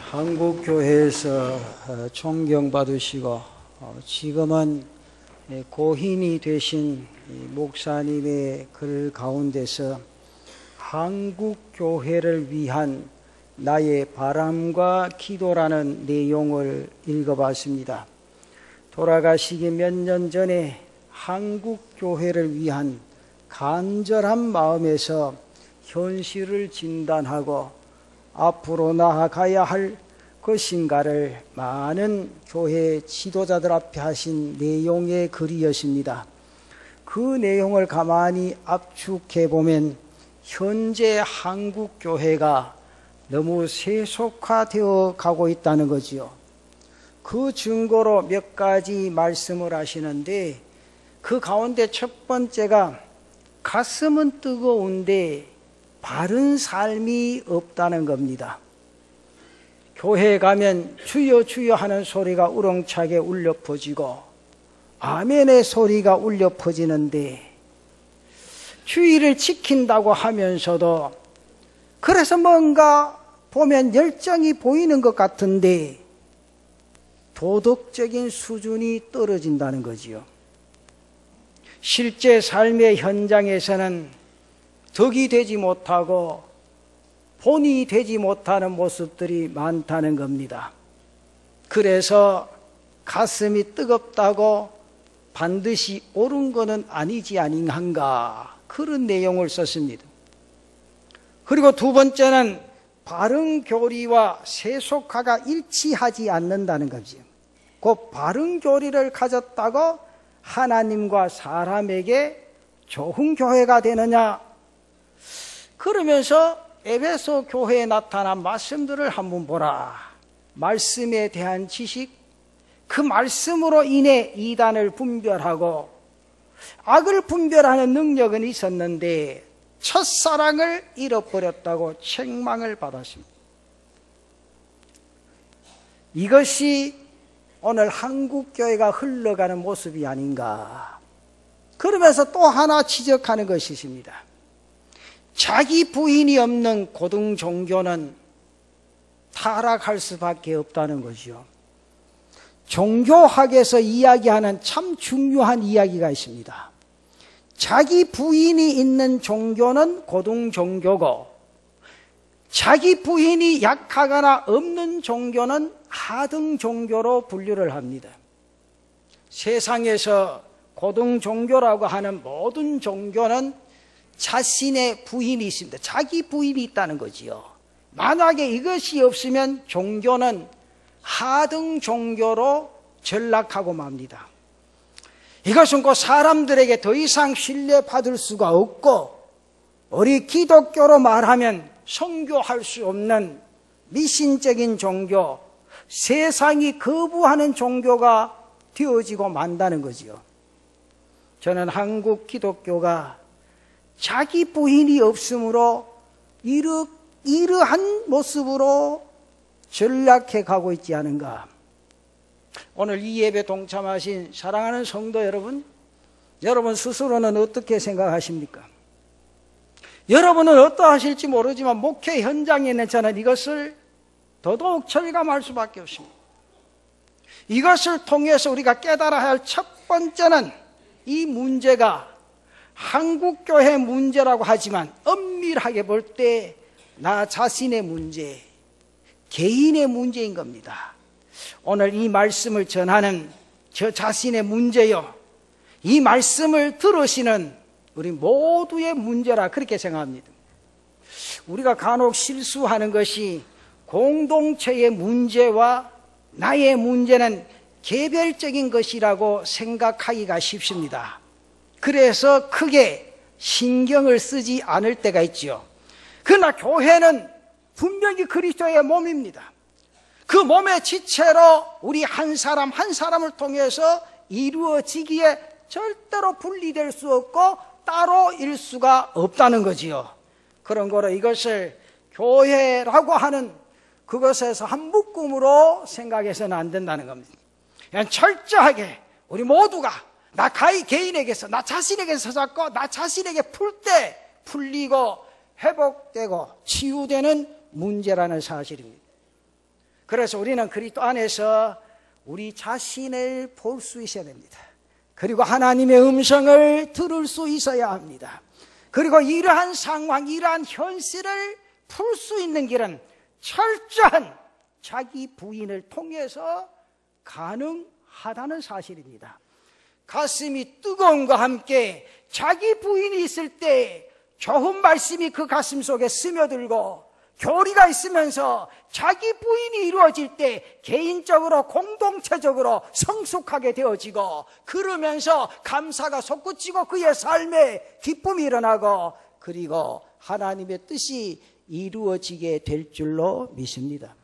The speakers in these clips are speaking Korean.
한국교회에서 존경받으시고 지금은 고인이 되신 목사님의 글 가운데서 한국교회를 위한 나의 바람과 기도라는 내용을 읽어봤습니다. 돌아가시기 몇 년 전에 한국교회를 위한 간절한 마음에서 현실을 진단하고 앞으로 나아가야 할 것인가를 많은 교회 지도자들 앞에 하신 내용의 글이었습니다. 그 내용을 가만히 압축해 보면 현재 한국교회가 너무 세속화되어 가고 있다는 거지요. 그 증거로 몇 가지 말씀을 하시는데 그 가운데 첫 번째가 가슴은 뜨거운데 바른 삶이 없다는 겁니다. 교회에 가면 주여 주여 하는 소리가 우렁차게 울려 퍼지고 아멘의 소리가 울려 퍼지는데 주의를 지킨다고 하면서도 그래서 뭔가 보면 열정이 보이는 것 같은데 도덕적인 수준이 떨어진다는 거지요. 실제 삶의 현장에서는 덕이 되지 못하고 본이 되지 못하는 모습들이 많다는 겁니다. 그래서 가슴이 뜨겁다고 반드시 옳은 것은 아니지 아닌가 그런 내용을 썼습니다. 그리고 두 번째는 바른 교리와 세속화가 일치하지 않는다는 거죠. 그 바른 교리를 가졌다고 하나님과 사람에게 좋은 교회가 되느냐? 그러면서 에베소 교회에 나타난 말씀들을 한번 보라. 말씀에 대한 지식, 그 말씀으로 인해 이단을 분별하고 악을 분별하는 능력은 있었는데 첫사랑을 잃어버렸다고 책망을 받았습니다. 이것이 오늘 한국교회가 흘러가는 모습이 아닌가. 그러면서 또 하나 지적하는 것이 있습니다. 자기 부인이 없는 고등 종교는 타락할 수밖에 없다는 것이요. 종교학에서 이야기하는 참 중요한 이야기가 있습니다. 자기 부인이 있는 종교는 고등 종교고 자기 부인이 약하거나 없는 종교는 하등 종교로 분류를 합니다. 세상에서 고등 종교라고 하는 모든 종교는 자신의 부인이 있습니다. 자기 부인이 있다는 거지요. 만약에 이것이 없으면 종교는 하등 종교로 전락하고 맙니다. 이것은 곧 사람들에게 더 이상 신뢰받을 수가 없고 우리 기독교로 말하면 선교할 수 없는 미신적인 종교, 세상이 거부하는 종교가 되어지고 만다는 거지요. 저는 한국 기독교가 자기 부인이 없으므로 이러한 모습으로 전락해 가고 있지 않은가. 오늘 이 예배 동참하신 사랑하는 성도 여러분, 여러분 스스로는 어떻게 생각하십니까? 여러분은 어떠하실지 모르지만 목회 현장에 있는 저는 이것을 더더욱 절감할 수밖에 없습니다. 이것을 통해서 우리가 깨달아야 할 첫 번째는 이 문제가 한국교회 문제라고 하지만 엄밀하게 볼 때 나 자신의 문제, 개인의 문제인 겁니다. 오늘 이 말씀을 전하는 저 자신의 문제요, 이 말씀을 들으시는 우리 모두의 문제라 그렇게 생각합니다. 우리가 간혹 실수하는 것이 공동체의 문제와 나의 문제는 개별적인 것이라고 생각하기가 쉽습니다. 그래서 크게 신경을 쓰지 않을 때가 있죠. 그러나 교회는 분명히 그리스도의 몸입니다. 그 몸의 지체로 우리 한 사람 한 사람을 통해서 이루어지기에 절대로 분리될 수 없고 따로 일 수가 없다는 거지요. 그런 거로 이것을 교회라고 하는 그것에서 한 묶음으로 생각해서는 안 된다는 겁니다. 그냥 철저하게 우리 모두가 나 개인에게서 나 자신에게서 잡고 나 자신에게 풀 때 풀리고 회복되고 치유되는 문제라는 사실입니다. 그래서 우리는 그리스도 안에서 우리 자신을 볼 수 있어야 됩니다. 그리고 하나님의 음성을 들을 수 있어야 합니다. 그리고 이러한 상황, 이러한 현실을 풀 수 있는 길은 철저한 자기 부인을 통해서 가능하다는 사실입니다. 가슴이 뜨거움과 함께 자기 부인이 있을 때 좋은 말씀이 그 가슴 속에 스며들고, 교리가 있으면서 자기 부인이 이루어질 때 개인적으로 공동체적으로 성숙하게 되어지고, 그러면서 감사가 솟구치고 그의 삶에 기쁨이 일어나고, 그리고 하나님의 뜻이 이루어지게 될 줄로 믿습니다.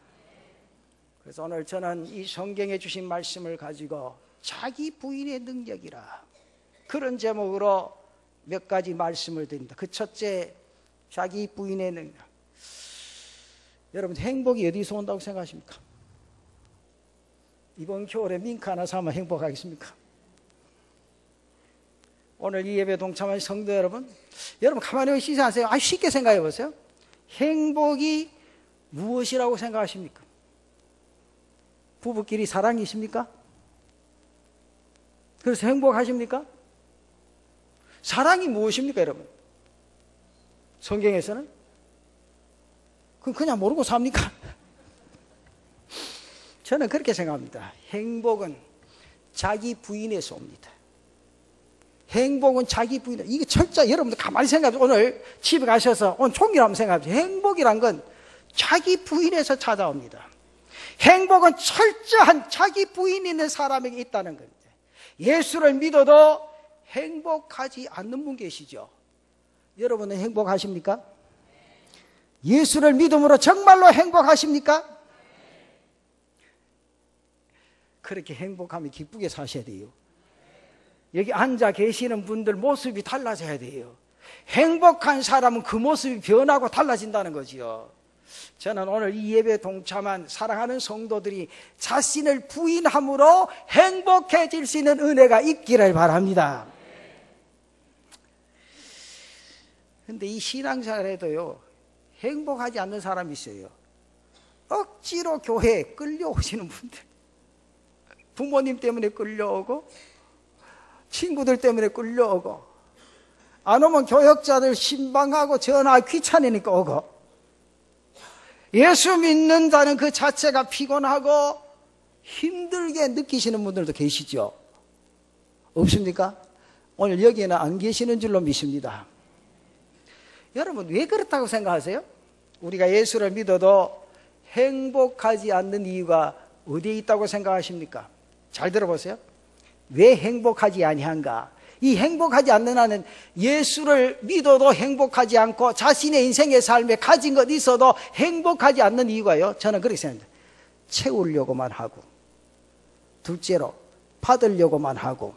그래서 오늘 저는 이 성경에 주신 말씀을 가지고 자기 부인의 능력이라, 그런 제목으로 몇 가지 말씀을 드립니다. 그 첫째, 자기 부인의 능력. 여러분, 행복이 어디서 온다고 생각하십니까? 이번 겨울에 밍크 하나 사면 행복하겠습니까? 오늘 이 예배 동참한 성도 여러분, 여러분 가만히 시생하세요. 쉽게 생각해 보세요. 행복이 무엇이라고 생각하십니까? 부부끼리 사랑이십니까? 그래서 행복하십니까? 사랑이 무엇입니까, 여러분? 성경에서는? 그럼 그냥 모르고 삽니까? 저는 그렇게 생각합니다. 행복은 자기 부인에서 옵니다. 행복은 자기 부인. 이게 철저히 여러분들 가만히 생각해. 오늘 집에 가셔서 오늘 종일 한번 생각해. 행복이란 건 자기 부인에서 찾아옵니다. 행복은 철저한 자기 부인이 있는 사람에게 있다는 겁니다. 예수를 믿어도 행복하지 않는 분 계시죠? 여러분은 행복하십니까? 예수를 믿음으로 정말로 행복하십니까? 그렇게 행복하면 기쁘게 사셔야 돼요. 여기 앉아 계시는 분들 모습이 달라져야 돼요. 행복한 사람은 그 모습이 변하고 달라진다는 거지요. 저는 오늘 이 예배에 동참한 사랑하는 성도들이 자신을 부인함으로 행복해질 수 있는 은혜가 있기를 바랍니다. 근데 이 신앙생활에도요, 행복하지 않는 사람이 있어요. 억지로 교회에 끌려오시는 분들, 부모님 때문에 끌려오고 친구들 때문에 끌려오고, 안 오면 교역자들 신방하고 전화하기 귀찮으니까 오고, 예수 믿는다는 그 자체가 피곤하고 힘들게 느끼시는 분들도 계시죠? 없습니까? 오늘 여기에는 안 계시는 줄로 믿습니다. 여러분, 왜 그렇다고 생각하세요? 우리가 예수를 믿어도 행복하지 않는 이유가 어디에 있다고 생각하십니까? 잘 들어보세요. 왜 행복하지 아니한가? 이 행복하지 않는 한은 예수를 믿어도 행복하지 않고 자신의 인생의 삶에 가진 것 있어도 행복하지 않는 이유가요, 저는 그렇게 생각합니다. 채우려고만 하고, 둘째로 받으려고만 하고,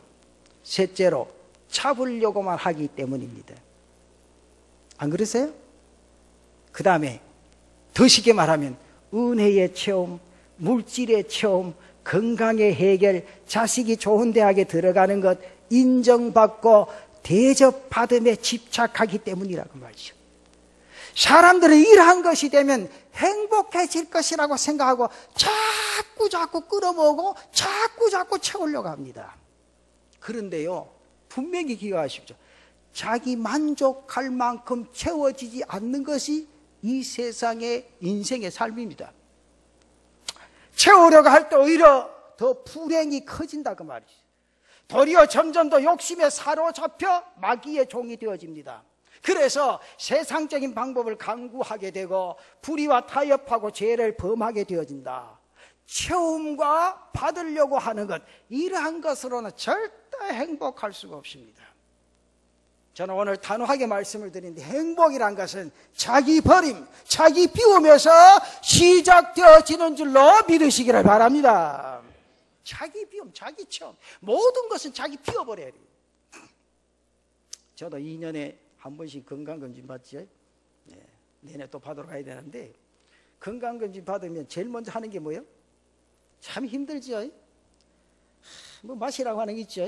셋째로 잡으려고만 하기 때문입니다. 안 그러세요? 그 다음에 더 쉽게 말하면 은혜의 체험, 물질의 체험, 건강의 해결, 자식이 좋은 대학에 들어가는 것 인정받고 대접받음에 집착하기 때문이라고 말이죠. 사람들은 이러한 것이 되면 행복해질 것이라고 생각하고 자꾸 끌어모으고 자꾸 채우려고 합니다. 그런데요, 분명히 기억하십시오. 자기 만족할 만큼 채워지지 않는 것이 이 세상의 인생의 삶입니다. 채우려고 할 때 오히려 더 불행이 커진다 그 말이죠. 도리어 점점 더 욕심에 사로잡혀 마귀의 종이 되어집니다. 그래서 세상적인 방법을 강구하게 되고 불의와 타협하고 죄를 범하게 되어진다. 채움과 받으려고 하는 것, 이러한 것으로는 절대 행복할 수가 없습니다. 저는 오늘 단호하게 말씀을 드리는데, 행복이란 것은 자기 버림, 자기 비우면서 시작되어지는 줄로 믿으시기를 바랍니다. 자기 비움, 자기 체험, 모든 것은 자기 비워버려야 돼요. 저도 2년에 한 번씩 건강검진 받죠. 네, 내년에 또 받으러 가야 되는데, 건강검진 받으면 제일 먼저 하는 게 뭐예요? 참 힘들죠. 뭐 맛이라고 하는 게 있죠.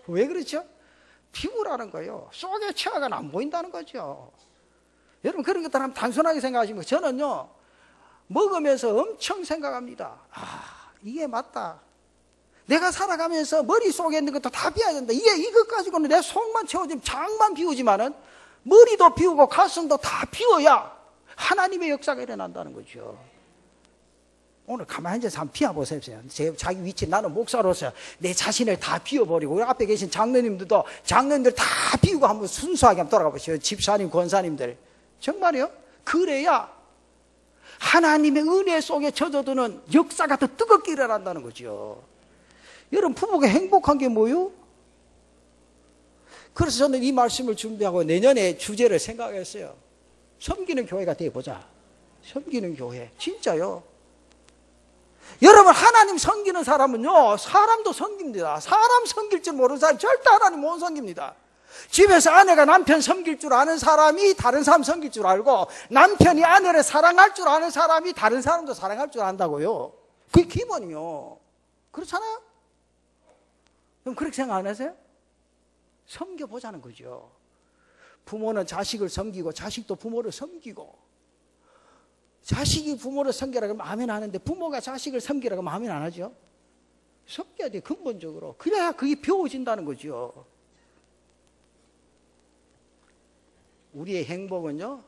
왜 그렇죠? 피부라는 거예요. 속에 체화가 안 보인다는 거죠. 여러분, 그런 것들 한번 단순하게 생각하시면, 저는요, 먹으면서 엄청 생각합니다. 아, 이게 맞다. 내가 살아가면서 머릿속에 있는 것도 다 비워야 된다. 이것 가지고는 내 속만 채워지면 장만 비우지만은 머리도 비우고 가슴도 다 비워야 하나님의 역사가 일어난다는 거죠. 오늘 가만히 앉아서 한번 비워보세요. 자기 위치, 나는 목사로서 내 자신을 다 비워버리고, 우리 앞에 계신 장로님들도 장로님들 다 비우고 한번 순수하게 한번 돌아가 보시죠. 집사님, 권사님들. 정말요? 그래야 하나님의 은혜 속에 젖어드는 역사가 더 뜨겁게 일어난다는 거죠. 여러분, 부부가 행복한 게 뭐요? 그래서 저는 이 말씀을 준비하고 내년에 주제를 생각했어요. 섬기는 교회가 되어보자. 섬기는 교회. 진짜요. 여러분, 하나님 섬기는 사람은요, 사람도 섬깁니다. 사람 섬길 줄 모르는 사람 절대 하나님 못 섬깁니다. 집에서 아내가 남편 섬길 줄 아는 사람이 다른 사람 섬길 줄 알고, 남편이 아내를 사랑할 줄 아는 사람이 다른 사람도 사랑할 줄 안다고요. 그게 기본이요. 그렇잖아요? 그럼 그렇게 생각 안 하세요? 섬겨보자는 거죠. 부모는 자식을 섬기고 자식도 부모를 섬기고, 자식이 부모를 섬기라고 하면 아멘 하는데 부모가 자식을 섬기라고 하면 아멘 안 하죠. 섬겨야 돼, 근본적으로. 그래야 그게 배워진다는 거죠. 우리의 행복은요,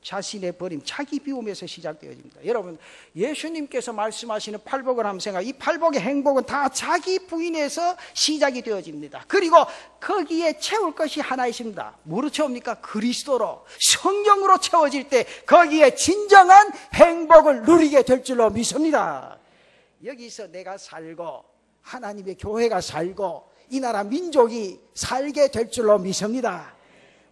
자신의 버림, 자기 비움에서 시작되어집니다. 여러분, 예수님께서 말씀하시는 팔복을 한번 생각해. 이 팔복의 행복은 다 자기 부인에서 시작이 되어집니다. 그리고 거기에 채울 것이 하나 있습니다. 뭐로 채웁니까? 그리스도로, 성령으로 채워질 때 거기에 진정한 행복을 누리게 될 줄로 믿습니다. 여기서 내가 살고 하나님의 교회가 살고 이 나라 민족이 살게 될 줄로 믿습니다.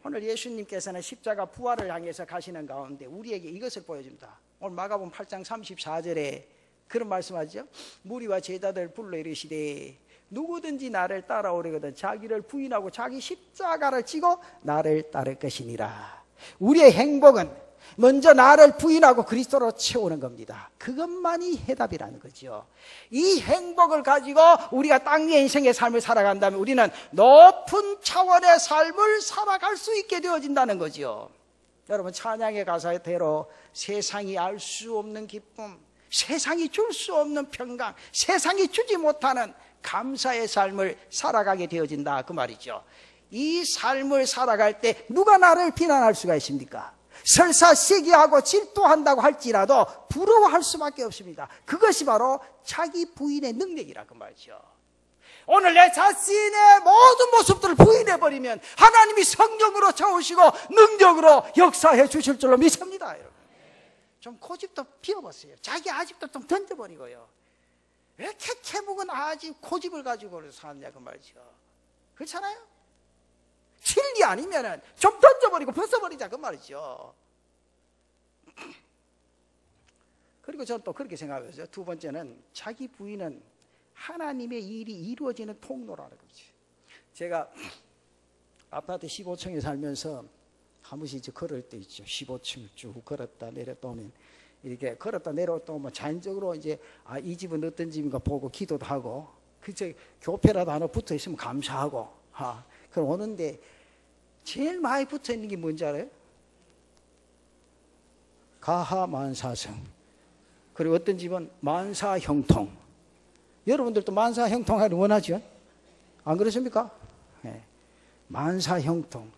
오늘 예수님께서는 십자가 부활을 향해서 가시는 가운데 우리에게 이것을 보여줍니다. 오늘 마가복음 8장 34절에 그런 말씀하죠. 무리와 제자들 불러 이르시되 누구든지 나를 따라오려거든 자기를 부인하고 자기 십자가를 지고 나를 따를 것이니라. 우리의 행복은 먼저 나를 부인하고 그리스도로 채우는 겁니다. 그것만이 해답이라는 거죠. 이 행복을 가지고 우리가 땅 위의 인생의 삶을 살아간다면 우리는 높은 차원의 삶을 살아갈 수 있게 되어진다는 거죠. 여러분, 찬양의 가사대로 세상이 알 수 없는 기쁨, 세상이 줄 수 없는 평강, 세상이 주지 못하는 감사의 삶을 살아가게 되어진다, 그 말이죠. 이 삶을 살아갈 때 누가 나를 비난할 수가 있습니까? 설사 시기하고 질투한다고 할지라도 부러워할 수밖에 없습니다. 그것이 바로 자기 부인의 능력이라 그 말이죠. 오늘 내 자신의 모든 모습들을 부인해버리면 하나님이 성령으로 채우시고 능력으로 역사해 주실 줄로 믿습니다. 여러분, 좀 고집도 피워보세요. 자기 아집도 좀 던져버리고요. 왜 이렇게 캐묵은 아집 고집을 가지고 사느냐 그 말이죠. 그렇잖아요? 진리 아니면은 좀 던져버리고 벗어버리자 그 말이죠. 그리고 저는 또 그렇게 생각해요. 두 번째는 자기 부인은 하나님의 일이 이루어지는 통로라는 거죠. 제가 아파트 15층에 살면서 한 번씩 걸을 때 있죠. 15층 쭉 걸었다 내렸다 오면 이렇게 걸었다 내려왔다 오면 자연적으로 이제 이 집은 어떤 집인가 보고 기도도 하고 그저 교패라도 하나 붙어 있으면 감사하고 그럼 오는데 제일 많이 붙어 있는 게 뭔지 알아요? 가하만사성. 그리고 어떤 집은 만사형통. 여러분들도 만사형통하기를 원하죠? 안 그러십니까? 네. 만사형통.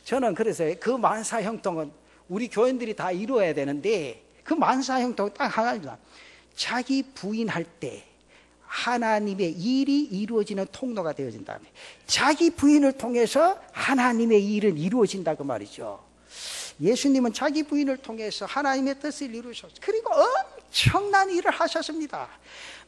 저는 그래서 그 만사형통은 우리 교인들이 다 이루어야 되는데 그 만사형통은 딱 하나입니다. 자기 부인할 때 하나님의 일이 이루어지는 통로가 되어진다. 자기 부인을 통해서 하나님의 일은 이루어진다 그 말이죠. 예수님은 자기 부인을 통해서 하나님의 뜻을 이루셨어요. 그리고 엄청난 일을 하셨습니다.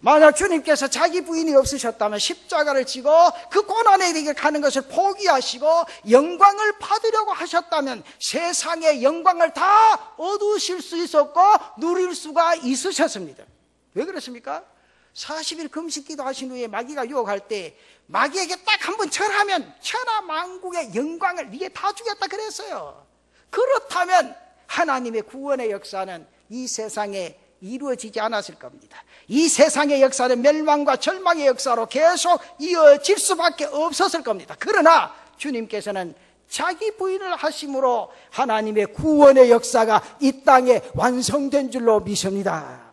만약 주님께서 자기 부인이 없으셨다면 십자가를 지고 그 고난의 길을 가는 것을 포기하시고 영광을 받으려고 하셨다면 세상의 영광을 다 얻으실 수 있었고 누릴 수가 있으셨습니다. 왜 그렇습니까? 40일 금식기도 하신 후에 마귀가 유혹할 때 마귀에게 딱 한 번 절하면 천하 만국의 영광을 네게 다 주겠다 그랬어요. 그렇다면 하나님의 구원의 역사는 이 세상에 이루어지지 않았을 겁니다. 이 세상의 역사는 멸망과 절망의 역사로 계속 이어질 수밖에 없었을 겁니다. 그러나 주님께서는 자기 부인을 하심으로 하나님의 구원의 역사가 이 땅에 완성된 줄로 믿습니다.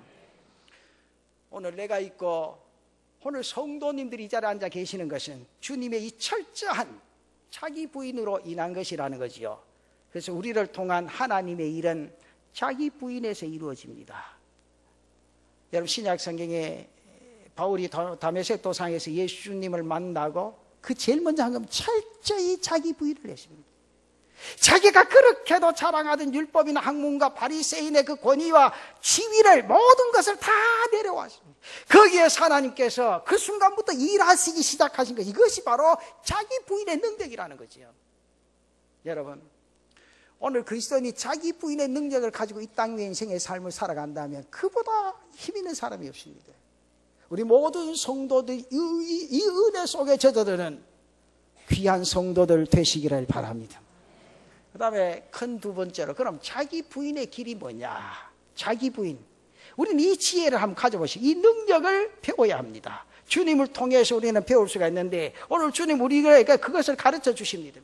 오늘 내가 있고 오늘 성도님들이 이 자리에 앉아 계시는 것은 주님의 이 철저한 자기 부인으로 인한 것이라는 거지요. 그래서 우리를 통한 하나님의 일은 자기 부인에서 이루어집니다. 여러분, 신약 성경에 바울이 다메섹 도상에서 예수님을 만나고 그 제일 먼저 한 건 철저히 자기 부인을 했습니다. 자기가 그렇게도 자랑하던 율법이나 학문과 바리새인의 그 권위와 지위를 모든 것을 다 내려왔습니다. 거기에서 하나님께서 그 순간부터 일하시기 시작하신 것, 이것이 바로 자기 부인의 능력이라는 거지요. 여러분, 오늘 그리스도인이 자기 부인의 능력을 가지고 이 땅 위의 인생의 삶을 살아간다면 그보다 힘 있는 사람이 없습니다. 우리 모든 성도들이 이 은혜 속에 젖어드는 귀한 성도들 되시기를 바랍니다. 그 다음에 큰 두 번째로, 그럼 자기 부인의 길이 뭐냐? 자기 부인. 우리는 이 지혜를 한번 가져보시고 이 능력을 배워야 합니다. 주님을 통해서 우리는 배울 수가 있는데 오늘 주님 우리에게 그것을 가르쳐 주십니다.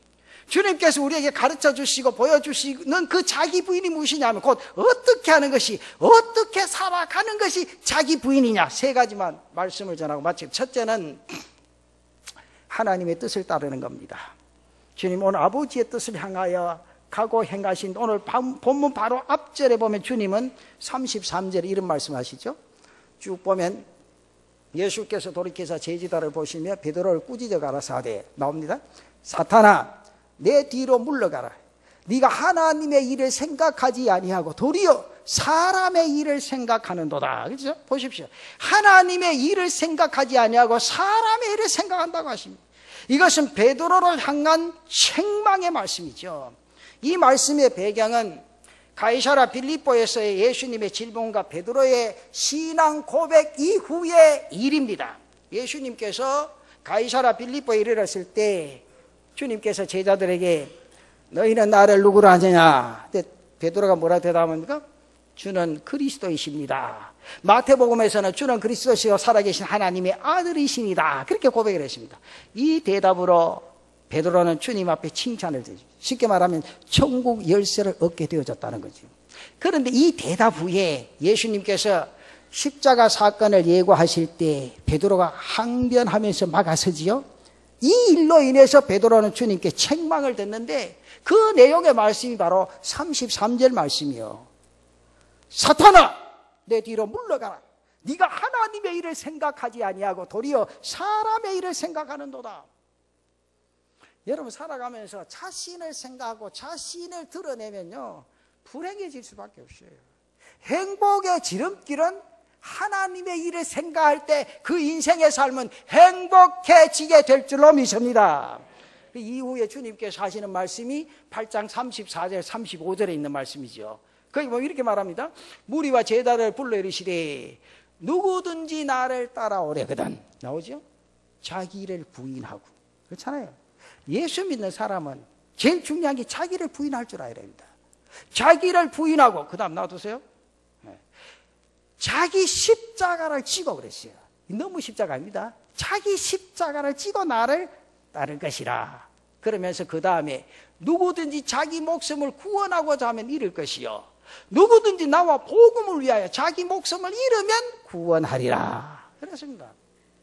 주님께서 우리에게 가르쳐 주시고 보여주시는 그 자기 부인이 무엇이냐면 곧 어떻게 하는 것이, 어떻게 살아가는 것이 자기 부인이냐. 세 가지만 말씀을 전하고 마치고, 첫째는 하나님의 뜻을 따르는 겁니다. 주님 오늘 아버지의 뜻을 향하여 가고 행하신, 오늘 본문 바로 앞절에 보면 주님은 33절에 이런 말씀하시죠. 쭉 보면 예수께서 돌이켜서 제지다를 보시며 베드로를 꾸짖어 가라사대 나옵니다. 사탄아, 내 뒤로 물러가라. 네가 하나님의 일을 생각하지 아니하고 도리어 사람의 일을 생각하는도다. 그렇죠? 보십시오. 하나님의 일을 생각하지 아니하고 사람의 일을 생각한다고 하십니다. 이것은 베드로를 향한 책망의 말씀이죠. 이 말씀의 배경은 가이사랴 빌립보에서의 예수님의 질문과 베드로의 신앙 고백 이후의 일입니다. 예수님께서 가이사랴 빌립보에 이르렀을 때 주님께서 제자들에게 너희는 나를 누구로 하느냐? 근데 베드로가 뭐라 대답합니까? 주는 그리스도이십니다. 마태복음에서는 주는 그리스도시요 살아계신 하나님의 아들이십니다. 그렇게 고백을 했습니다. 이 대답으로 베드로는 주님 앞에 칭찬을 드리죠. 쉽게 말하면 천국 열쇠를 얻게 되어졌다는 거죠. 그런데 이 대답 후에 예수님께서 십자가 사건을 예고하실 때 베드로가 항변하면서 막아서지요. 이 일로 인해서 베드로는 주님께 책망을 듣는데 그 내용의 말씀이 바로 33절 말씀이요. 사탄아, 내 뒤로 물러가라. 네가 하나님의 일을 생각하지 아니하고 도리어 사람의 일을 생각하는도다. 여러분, 살아가면서 자신을 생각하고 자신을 드러내면요 불행해질 수밖에 없어요. 행복의 지름길은 하나님의 일을 생각할 때 그 인생의 삶은 행복해지게 될 줄로 믿습니다. 이후에 주님께서 하시는 말씀이 8장 34절 35절에 있는 말씀이죠. 거기 보면 이렇게 말합니다. 무리와 제자를 불러 이르시되 누구든지 나를 따라오려거든. 나오죠? 자기를 부인하고. 그렇잖아요. 예수 믿는 사람은 제일 중요한 게 자기를 부인할 줄 알아야 됩니다. 자기를 부인하고, 그 다음 놔두세요. 자기 십자가를 지고 그랬어요. 너무 십자가 아닙니다. 자기 십자가를 지고 나를 따를 것이라. 그러면서 그 다음에 누구든지 자기 목숨을 구원하고자 하면 잃을 것이요 누구든지 나와 복음을 위하여 자기 목숨을 잃으면 구원하리라. 그렇습니다.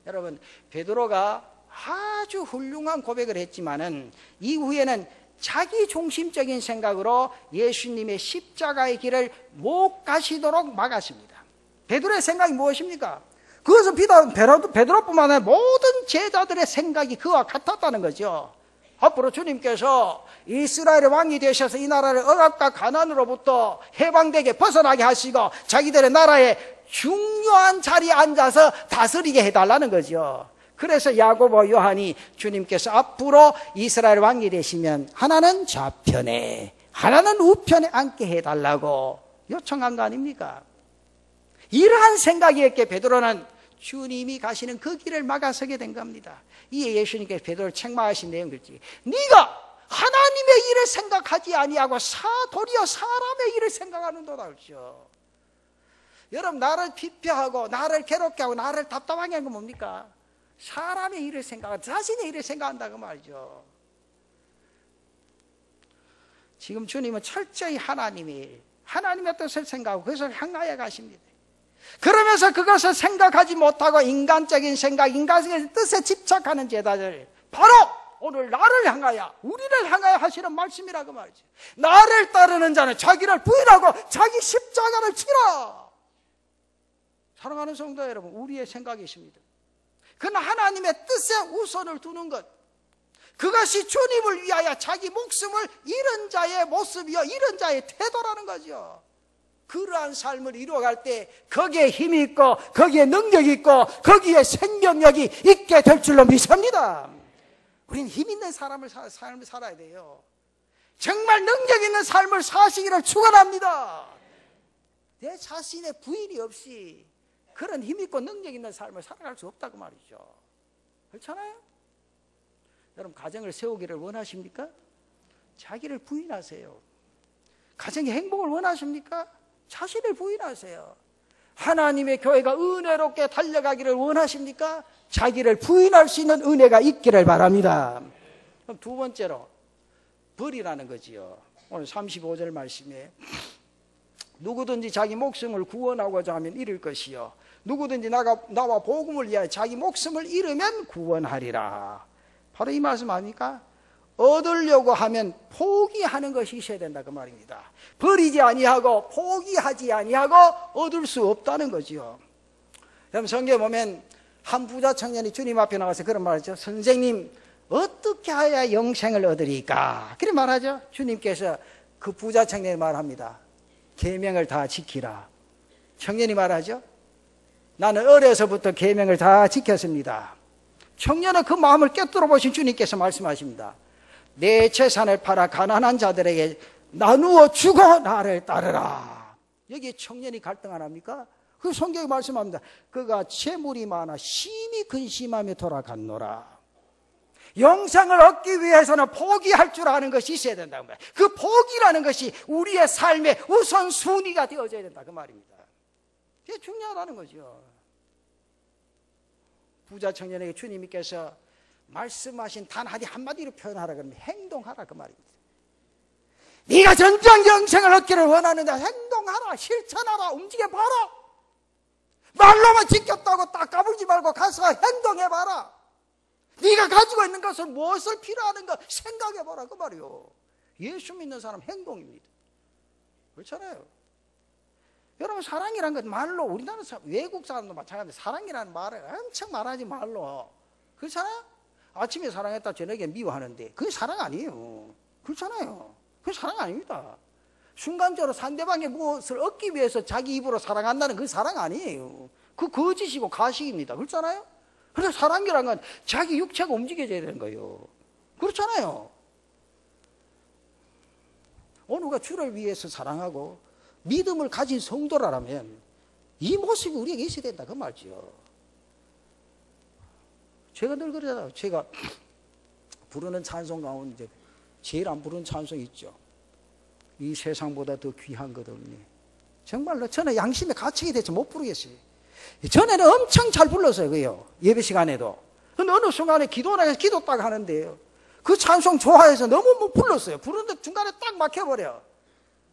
여러분, 베드로가 아주 훌륭한 고백을 했지만은 이후에는 자기 중심적인 생각으로 예수님의 십자가의 길을 못 가시도록 막았습니다. 베드로의 생각이 무엇입니까? 그것은 베드로뿐만 아니라 모든 제자들의 생각이 그와 같았다는 거죠. 앞으로 주님께서 이스라엘의 왕이 되셔서 이 나라를 억압과 가난으로부터 해방되게 벗어나게 하시고 자기들의 나라의 중요한 자리에 앉아서 다스리게 해달라는 거죠. 그래서 야고보 요한이 주님께서 앞으로 이스라엘 왕이 되시면 하나는 좌편에 하나는 우편에 앉게 해달라고 요청한 거 아닙니까? 이러한 생각이었기에 베드로는 주님이 가시는 그 길을 막아서게 된 겁니다. 이에 예수님께서 베드로를 책망하신 내용 글지, 네가 하나님의 일을 생각하지 아니하고 도리어 사람의 일을 생각하는도다. 그렇죠? 여러분, 나를 피폐하고 나를 괴롭게 하고 나를 답답하게 하는 건 뭡니까? 사람의 일을 생각하고 자신의 일을 생각한다고 말이죠. 지금 주님은 철저히 하나님의 뜻을 생각하고 그것을 향하여 가십니다. 그러면서 그것을 생각하지 못하고 인간적인 생각, 인간적인 뜻에 집착하는 제자들, 바로 오늘 나를 향하여, 우리를 향하여 하시는 말씀이라고 말이죠. 나를 따르는 자는 자기를 부인하고 자기 십자가를 치라. 사랑하는 성도 여러분, 우리의 생각이십니다. 그는 하나님의 뜻에 우선을 두는 것, 그것이 주님을 위하여 자기 목숨을 잃은 자의 모습이요, 잃은 자의 태도라는 거죠. 그러한 삶을 이루어갈 때 거기에 힘이 있고 거기에 능력이 있고 거기에 생명력이 있게 될 줄로 믿습니다. 우리는 힘 있는 삶을 살아야 돼요. 정말 능력 있는 삶을 사시기를 축원합니다. 내 자신의 부인이 없이 그런 힘 있고 능력 있는 삶을 살아갈 수 없다고 말이죠. 그렇잖아요? 여러분, 가정을 세우기를 원하십니까? 자기를 부인하세요. 가정의 행복을 원하십니까? 자신을 부인하세요. 하나님의 교회가 은혜롭게 달려가기를 원하십니까? 자기를 부인할 수 있는 은혜가 있기를 바랍니다. 그럼 두 번째로 벌이라는 거지요. 오늘 35절 말씀에 누구든지 자기 목숨을 구원하고자 하면 잃을 것이요, 누구든지 나와 복음을 위하여 자기 목숨을 잃으면 구원하리라. 바로 이 말씀 아닙니까? 얻으려고 하면 포기하는 것이 있어야 된다 그 말입니다. 버리지 아니하고 포기하지 아니하고 얻을 수 없다는 거지요. 여러분, 성경에 보면 한 부자 청년이 주님 앞에 나와서 그런 말을 하죠. 선생님, 어떻게 하여야 영생을 얻으리까? 그렇게 말하죠. 주님께서 그 부자 청년이 말합니다. 계명을 다 지키라. 청년이 말하죠. 나는 어려서부터 계명을 다 지켰습니다. 청년은 그 마음을 꿰뚫어 보신 주님께서 말씀하십니다. 내 재산을 팔아 가난한 자들에게 나누어 주고 나를 따르라. 여기 청년이 갈등 안 합니까? 그 성경이 말씀합니다. 그가 재물이 많아 심히 근심하며 돌아갔노라. 영생을 얻기 위해서는 포기할 줄 아는 것이 있어야 된다고 말이에요. 그 포기라는 것이 우리의 삶의 우선순위가 되어져야 된다 그 말입니다. 그게 중요하다는 거죠. 부자 청년에게 주님께서 말씀하신 단 한마디로 표현하라 그러면 행동하라 그 말입니다. 네가 전정 영생을 얻기를 원하는데 행동하라, 실천하라, 움직여봐라. 말로만 지켰다고 딱 까불지 말고 가서 행동해봐라. 네가 가지고 있는 것을 무엇을 필요하는가 생각해봐라 그 말이요. 예수 믿는 사람 행동입니다. 그렇잖아요. 여러분, 사랑이라는 건 말로, 우리나라 외국 사람도 마찬가지인데 사랑이라는 말을 엄청 말하지 말로. 그렇잖아요. 아침에 사랑했다 저녁에 미워하는데 그게 사랑 아니에요. 그렇잖아요. 그게 사랑 아닙니다. 순간적으로 상대방의 무엇을 얻기 위해서 자기 입으로 사랑한다는 그 사랑 아니에요. 그 거짓이고 가식입니다. 그렇잖아요. 그래서 사랑이라는 건 자기 육체가 움직여져야 되는 거예요. 그렇잖아요. 오늘 우리가 주를 위해서 사랑하고 믿음을 가진 성도라면 이 모습이 우리에게 있어야 된다 그 말이죠. 제가 늘 그러잖아요. 제가 부르는 찬송 가운데 제일 안 부르는 찬송이 있죠. 이 세상보다 더 귀한 것 없네. 정말로 저는 양심의 가책이 돼서 못 부르겠어요. 전에는 엄청 잘 불렀어요. 그요 예배 시간에도. 근데 어느 순간에 기도나 기도 딱 하는데요, 그 찬송 좋아해서 너무 못 불렀어요. 부르는데 중간에 딱 막혀버려.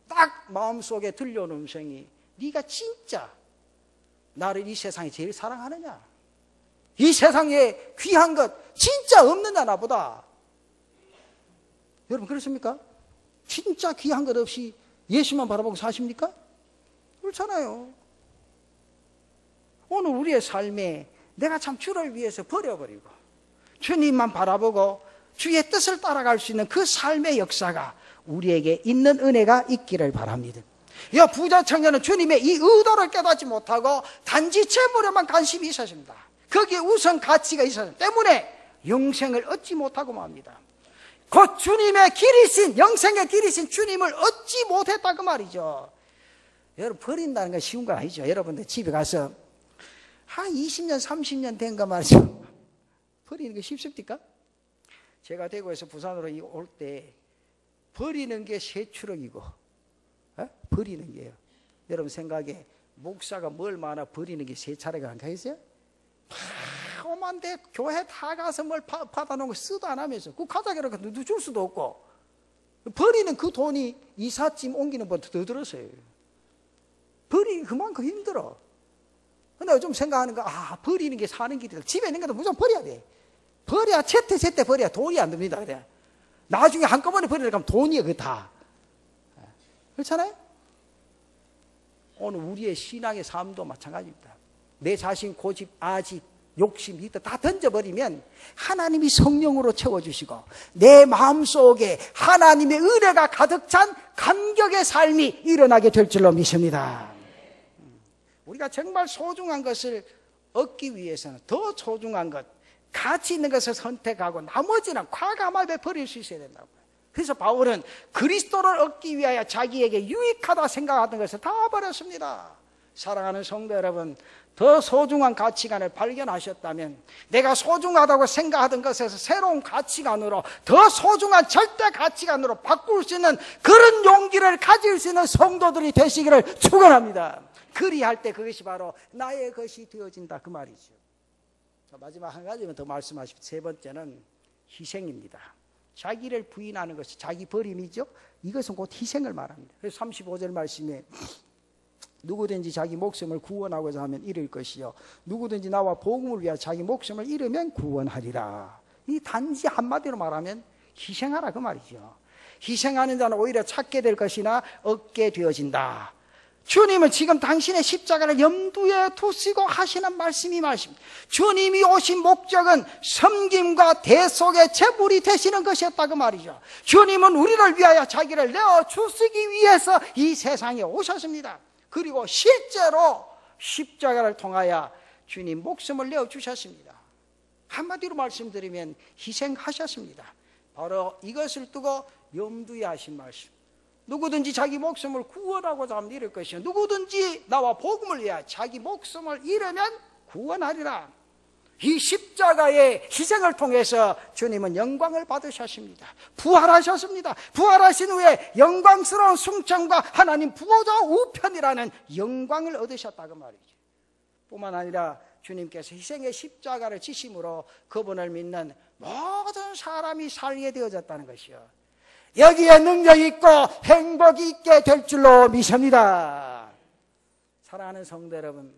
딱 마음속에 들려오는 음성이, 네가 진짜 나를 이 세상에 제일 사랑하느냐? 이 세상에 귀한 것 진짜 없느냐 나보다? 여러분 그렇습니까? 진짜 귀한 것 없이 예수만 바라보고 사십니까? 그렇잖아요. 오늘 우리의 삶에 내가 참 주를 위해서 버려버리고 주님만 바라보고 주의 뜻을 따라갈 수 있는 그 삶의 역사가 우리에게 있는 은혜가 있기를 바랍니다. 이 부자 청년은 주님의 이 의도를 깨닫지 못하고 단지 재물에만 관심이 있었습니다. 거기에 우선 가치가 있었기 때문에 영생을 얻지 못하고 맙니다. 곧 주님의 길이신, 영생의 길이신 주님을 얻지 못했다 그 말이죠. 여러분, 버린다는 건 쉬운 건 아니죠. 여러분들 집에 가서 한 20년 30년 된 거 말이죠. 버리는 게 쉽습니까? 제가 대구에서 부산으로 올 때 버리는 게 새 추럭이고 버리는 게요. 여러분 생각에 목사가 뭘 많아 버리는 게 새 차례가 안 가있어요? 오만데 교회 다 가서 뭘 받아놓은 거 쓰도 안 하면서 그 가자기라고 누구 줄 수도 없고 버리는 그 돈이 이삿짐 옮기는 것보다 더 들었어요. 버리기 그만큼 힘들어. 근데 요즘 생각하는 거, 버리는 게 사는 길이다. 집에 있는 것도 무조건 버려야 돼. 버려야, 제때 버려야 돈이 안 듭니다. 그래. 나중에 한꺼번에 버리려고 하면 돈이에요, 그거 다. 그렇잖아요? 오늘 우리의 신앙의 삶도 마찬가지입니다. 내 자신 고집, 아집, 욕심, 이다 다 던져버리면 하나님이 성령으로 채워주시고 내 마음속에 하나님의 은혜가 가득 찬 감격의 삶이 일어나게 될 줄로 믿습니다. 우리가 정말 소중한 것을 얻기 위해서는 더 소중한 것, 가치 있는 것을 선택하고 나머지는 과감하게 버릴 수 있어야 된다고요. 그래서 바울은 그리스도를 얻기 위하여 자기에게 유익하다 생각하던 것을 다 버렸습니다. 사랑하는 성도 여러분, 더 소중한 가치관을 발견하셨다면 내가 소중하다고 생각하던 것에서 새로운 가치관으로 더 소중한 절대 가치관으로 바꿀 수 있는 그런 용기를 가질 수 있는 성도들이 되시기를 축원합니다. 그리할 때 그것이 바로 나의 것이 되어진다, 그 말이죠. 자, 마지막 한 가지만 더 말씀하십시오. 세 번째는 희생입니다. 자기를 부인하는 것이 자기 버림이죠. 이것은 곧 희생을 말합니다. 그래서 35절 말씀에 누구든지 자기 목숨을 구원하고자 하면 잃을 것이요 누구든지 나와 복음을 위하여 자기 목숨을 잃으면 구원하리라. 이 단지 한마디로 말하면 희생하라, 그 말이죠. 희생하는 자는 오히려 찾게 될 것이나 얻게 되어진다. 주님은 지금 당신의 십자가를 염두에 두시고 하시는 말씀이 주님이 오신 목적은 섬김과 대속의 제물이 되시는 것이었다, 그 말이죠. 주님은 우리를 위하여 자기를 내어주시기 위해서 이 세상에 오셨습니다. 그리고 실제로 십자가를 통하여 주님 목숨을 내어주셨습니다. 한마디로 말씀드리면 희생하셨습니다. 바로 이것을 두고 염두에 하신 말씀. 누구든지 자기 목숨을 구원하고자 하면 잃을 것이요 누구든지 나와 복음을 위하여 자기 목숨을 잃으면 구원하리라. 이 십자가의 희생을 통해서 주님은 영광을 받으셨습니다. 부활하셨습니다. 부활하신 후에 영광스러운 승천과 하나님 보좌 우편이라는 영광을 얻으셨다고 말이죠. 뿐만 아니라 주님께서 희생의 십자가를 지심으로 그분을 믿는 모든 사람이 살게 되어졌다는 것이요 여기에 능력이 있고 행복이 있게 될 줄로 믿습니다. 사랑하는 성도 여러분,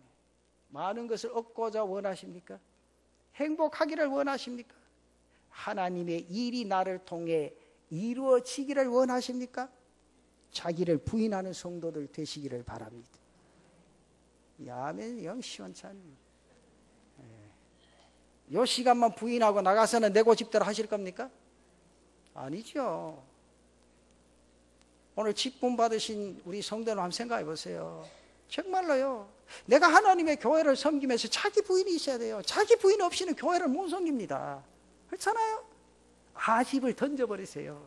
많은 것을 얻고자 원하십니까? 행복하기를 원하십니까? 하나님의 일이 나를 통해 이루어지기를 원하십니까? 자기를 부인하는 성도들 되시기를 바랍니다. 아멘. 영 시원찮네. 이 시간만 부인하고 나가서는 내 고집대로 하실 겁니까? 아니죠. 오늘 직분 받으신 우리 성도는 한번 생각해 보세요. 정말로요. 내가 하나님의 교회를 섬기면서 자기 부인이 있어야 돼요. 자기 부인 없이는 교회를 못 섬깁니다. 그렇잖아요. 아집을 던져버리세요.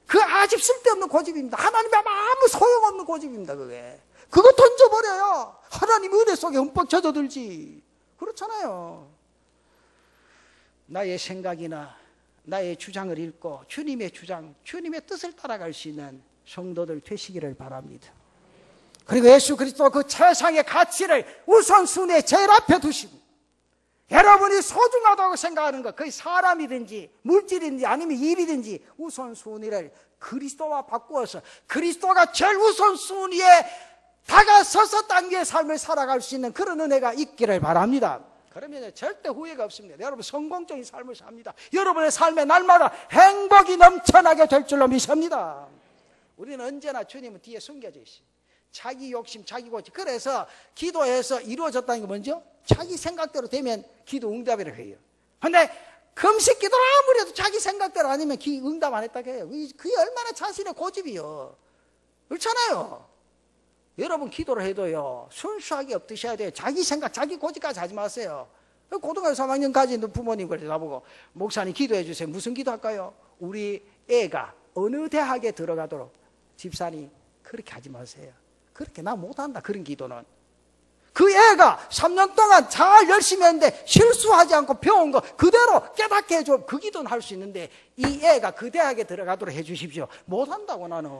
그 아집 쓸데없는 고집입니다. 하나님의 아무 소용없는 고집입니다. 그거 던져버려요. 하나님 은혜 속에 흠뻑 젖어들지. 그렇잖아요. 나의 생각이나 나의 주장을 읽고 주님의 주장, 주님의 뜻을 따라갈 수 있는 성도들 되시기를 바랍니다. 그리고 예수 그리스도 그 세상의 가치를 우선순위에 제일 앞에 두시고 여러분이 소중하다고 생각하는 것, 그게 사람이든지 물질이든지 아니면 일이든지 우선순위를 그리스도와 바꾸어서 그리스도가 제일 우선순위에 다가서서 당기의 삶을 살아갈 수 있는 그런 은혜가 있기를 바랍니다. 그러면 절대 후회가 없습니다. 여러분 성공적인 삶을 삽니다. 여러분의 삶의 날마다 행복이 넘쳐나게 될 줄로 믿습니다. 우리는 언제나 주님은 뒤에 숨겨져 있습니다. 자기 욕심, 자기 고집. 그래서 기도해서 이루어졌다는 게 뭔죠? 자기 생각대로 되면 기도 응답이라고 해요. 그런데 금식 기도를 아무리 해도 자기 생각대로 아니면 응답 안 했다고 해요. 그게 얼마나 자신의 고집이요. 그렇잖아요. 여러분 기도를 해도요 순수하게 엎드셔야 돼요. 자기 생각, 자기 고집까지 하지 마세요. 고등학교 3학년까지 부모님을 나보고 목사님 기도해 주세요. 무슨 기도할까요? 우리 애가 어느 대학에 들어가도록. 집사님 그렇게 하지 마세요. 그렇게 나 못한다, 그런 기도는. 그 애가 3년 동안 잘 열심히 했는데 실수하지 않고 배운 거 그대로 깨닫게 해줘. 그 기도는 할 수 있는데 이 애가 그 대학에 들어가도록 해 주십시오. 못한다고 나는.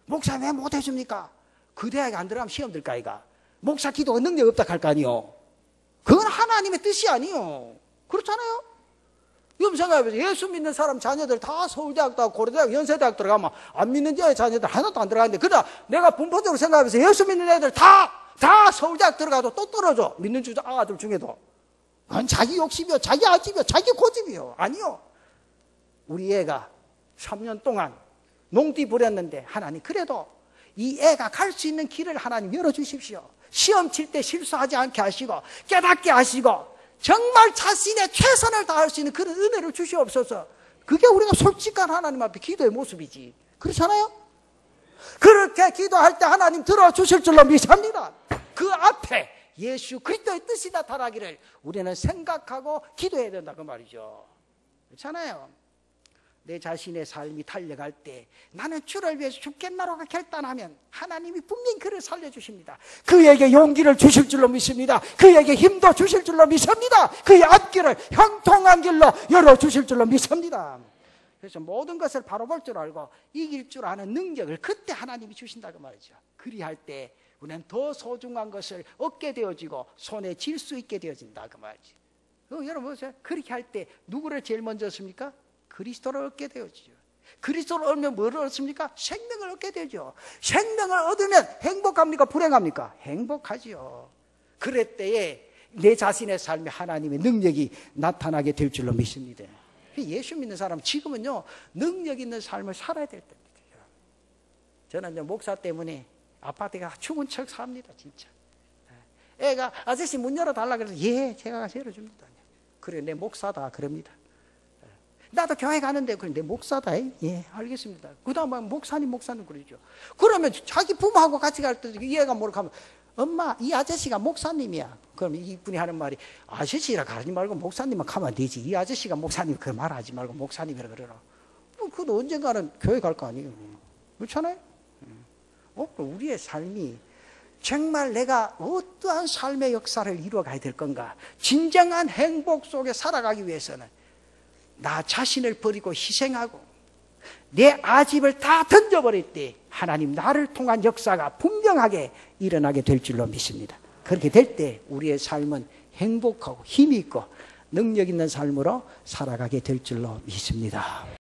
목사님 왜 못해줍니까? 그 대학에 안 들어가면 시험 들까 이가. 목사 기도가 능력이 없다 할 거 아니요. 그건 하나님의 뜻이 아니요. 그렇잖아요. 여러분 생각해보세요. 예수 믿는 사람 자녀들 다 서울대학도 하고 고려대학, 연세대학 들어가면 안 믿는 자녀들 하나도 안 들어가는데, 그러나 내가 분포적으로 생각해보세요. 예수 믿는 애들 다 서울대학 들어가도 또 떨어져. 믿는 아들 중에도. 그건 자기 욕심이요, 자기 아집이요, 자기 고집이요. 아니요. 우리 애가 3년 동안 농띠 부렸는데 하나님 그래도 이 애가 갈 수 있는 길을 하나님 열어주십시오. 시험 칠 때 실수하지 않게 하시고 깨닫게 하시고 정말 자신의 최선을 다할 수 있는 그런 은혜를 주시옵소서. 그게 우리가 솔직한 하나님 앞에 기도의 모습이지. 그렇잖아요? 그렇게 기도할 때 하나님 들어주실 줄로 믿습니다. 그 앞에 예수 그리스도의 뜻이 나타나기를 우리는 생각하고 기도해야 된다 그 말이죠. 그렇잖아요? 내 자신의 삶이 달려갈 때 나는 주를 위해서 죽겠나라고 결단하면 하나님이 분명히 그를 살려주십니다. 그에게 용기를 주실 줄로 믿습니다. 그에게 힘도 주실 줄로 믿습니다. 그의 앞길을 형통한 길로 열어주실 줄로 믿습니다. 그래서 모든 것을 바로 볼 줄 알고 이길 줄 아는 능력을 그때 하나님이 주신다고 말이죠. 그리할 때 우리는 더 소중한 것을 얻게 되어지고 손에 쥘 수 있게 되어진다 그 말이죠. 여러분 보세요. 그렇게 할 때 누구를 제일 먼저 얻습니까? 그리스도를 얻게 되어지죠. 그리스도를 얻으면 뭐를 얻습니까? 생명을 얻게 되죠. 생명을 얻으면 행복합니까? 불행합니까? 행복하지요. 그럴 때에 내 자신의 삶에 하나님의 능력이 나타나게 될 줄로 믿습니다. 예수 믿는 사람 지금은요 능력 있는 삶을 살아야 될 때입니다. 저는 목사 때문에 아파트가 죽은 척 삽니다. 진짜. 애가 아저씨 문 열어달라 그래서 예 제가 가서 열어줍니다. 그래 내 목사다 그럽니다. 나도 교회 가는데 그래 내 목사다. 예 알겠습니다. 그 다음에 목사님 그러죠. 그러면 자기 부모하고 같이 갈 때 이 애가 뭐라고 하면 엄마 이 아저씨가 목사님이야. 그럼 이분이 하는 말이 아저씨라 가지 말고 목사님만 가면 되지. 이 아저씨가 목사님 그 말하지 말고 목사님이라 그러라. 그도 언젠가는 교회 갈 거 아니에요. 그렇잖아요. 우리의 삶이 정말 내가 어떠한 삶의 역사를 이루어가야 될 건가. 진정한 행복 속에 살아가기 위해서는 나 자신을 버리고 희생하고 내 아집을 다 던져버릴 때 하나님 나를 통한 역사가 분명하게 일어나게 될 줄로 믿습니다. 그렇게 될 때 우리의 삶은 행복하고 힘이 있고 능력 있는 삶으로 살아가게 될 줄로 믿습니다.